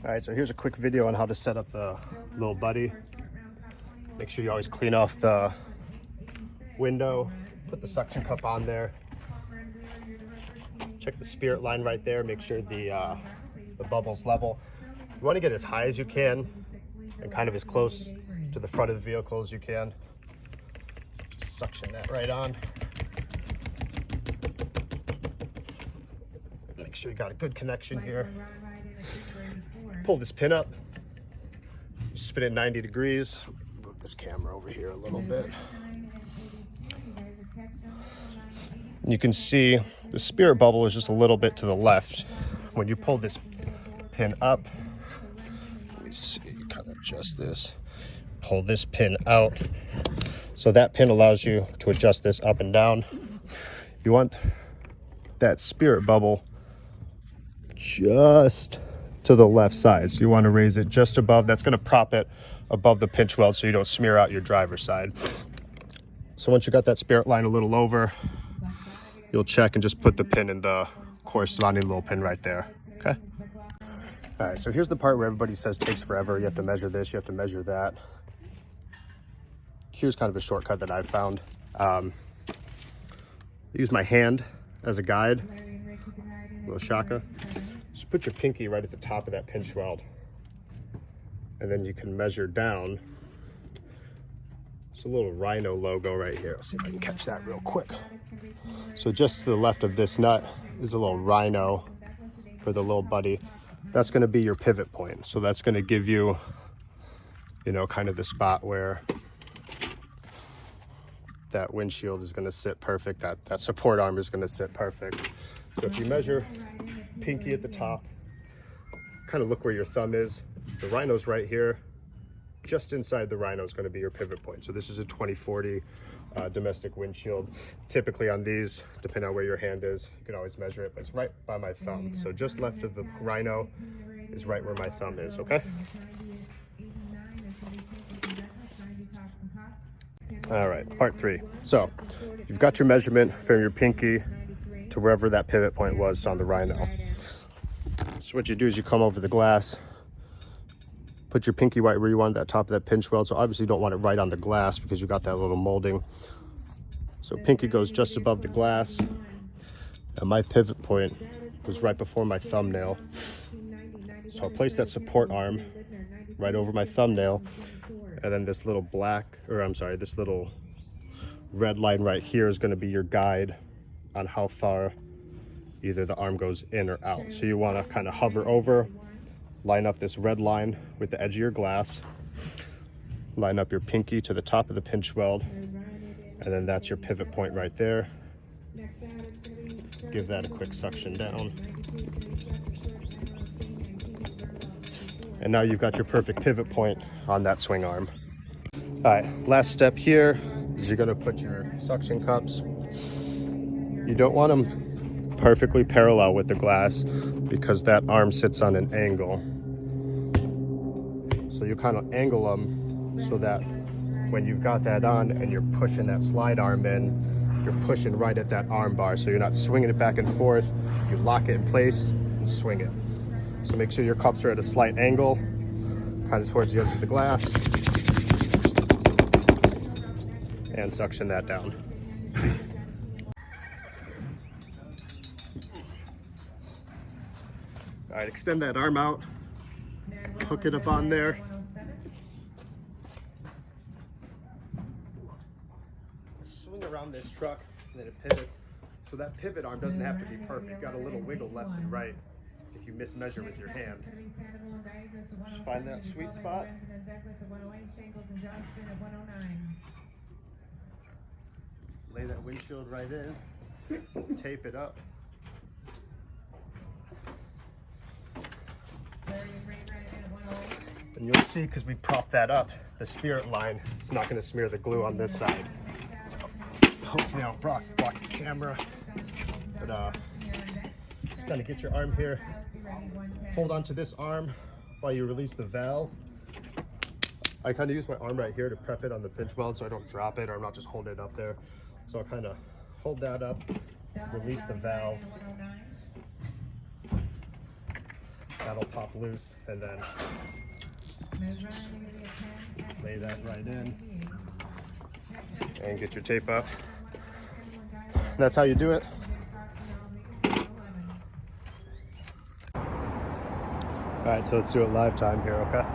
All right, so here's a quick video on how to set up the Lil Buddy. Make sure you always clean off the window, put the suction cup on there. Check the spirit line right there, make sure the bubble's level. You want to get as high as you can and kind of as close to the front of the vehicle as you can. Just suction that right on. Make sure you got a good connection here. Pull this pin up, spin it 90 degrees. Move this camera over here a little bit. And you can see the spirit bubble is just a little bit to the left. When you pull this pin up, let me see, kind of adjust this. Pull this pin out. So that pin allows you to adjust this up and down. You want that spirit bubble just to the left side. So you want to raise it just above. That's going to prop it above the pinch weld so you don't smear out your driver's side. So once you got that spirit line a little over, you'll check and just put the pin in the corresponding little pin right there. Okay. All right, so here's the part where everybody says takes forever. You have to measure this, you have to measure that. Here's kind of a shortcut that I've found. Use my hand as a guide, a little shaka. Just put your pinky right at the top of that pinch weld. And then you can measure down. It's a little Rhino logo right here. Let's see if I can catch that real quick. So just to the left of this nut is a little Rhino for the Lil Buddy. That's going to be your pivot point. So that's going to give you, you know, kind of the spot where that windshield is going to sit perfect. That support arm is going to sit perfect. So if you measure pinky at the top, kind of look where your thumb is. The Rhino's right here. Just inside the Rhino is going to be your pivot point. So this is a 2040 domestic windshield. Typically on these, depending on where your hand is, you can always measure it, but it's right by my thumb. So just left of the Rhino is right where my thumb is, okay? All right, part 3. So you've got your measurement from your pinky to wherever that pivot point was on the Rhino. So what you do is you come over the glass, put your pinky right where you want that top of that pinch weld. So obviously you don't want it right on the glass because you got that little molding. So pinky goes just above the glass. And my pivot point was right before my thumbnail. So I'll place that support arm right over my thumbnail. And then this little this little red line right here is going to be your guide on how far either the arm goes in or out. So you want to kind of hover over, line up this red line with the edge of your glass, line up your pinky to the top of the pinch weld, and then that's your pivot point right there. Give that a quick suction down. And now you've got your perfect pivot point on that swing arm. All right, last step here is you're going to put your suction cups. You don't want them perfectly parallel with the glass because that arm sits on an angle. So you kind of angle them so that when you've got that on and you're pushing that slide arm in, you're pushing right at that arm bar. So you're not swinging it back and forth. You lock it in place and swing it. So make sure your cups are at a slight angle, kind of towards the edge of the glass, and suction that down. All right, extend that arm out, hook it up on there. Swing around this truck, and then it pivots. So that pivot arm doesn't have to be perfect. Got a little wiggle left and right if you mismeasure with your hand. Just find that sweet spot. Lay that windshield right in, tape it up. And you'll see, because we propped that up, the spirit line is not going to smear the glue on this side. So hopefully I don't block the camera. But just kind of get your arm here. Hold on to this arm while you release the valve. I kind of use my arm right here to prep it on the pinch weld so I don't drop it or I'm not just holding it up there. So I'll kind of hold that up, release the valve. that'll pop loose, and then just lay that right in and get your tape up. And that's how you do it. All right, so let's do it live time here, okay?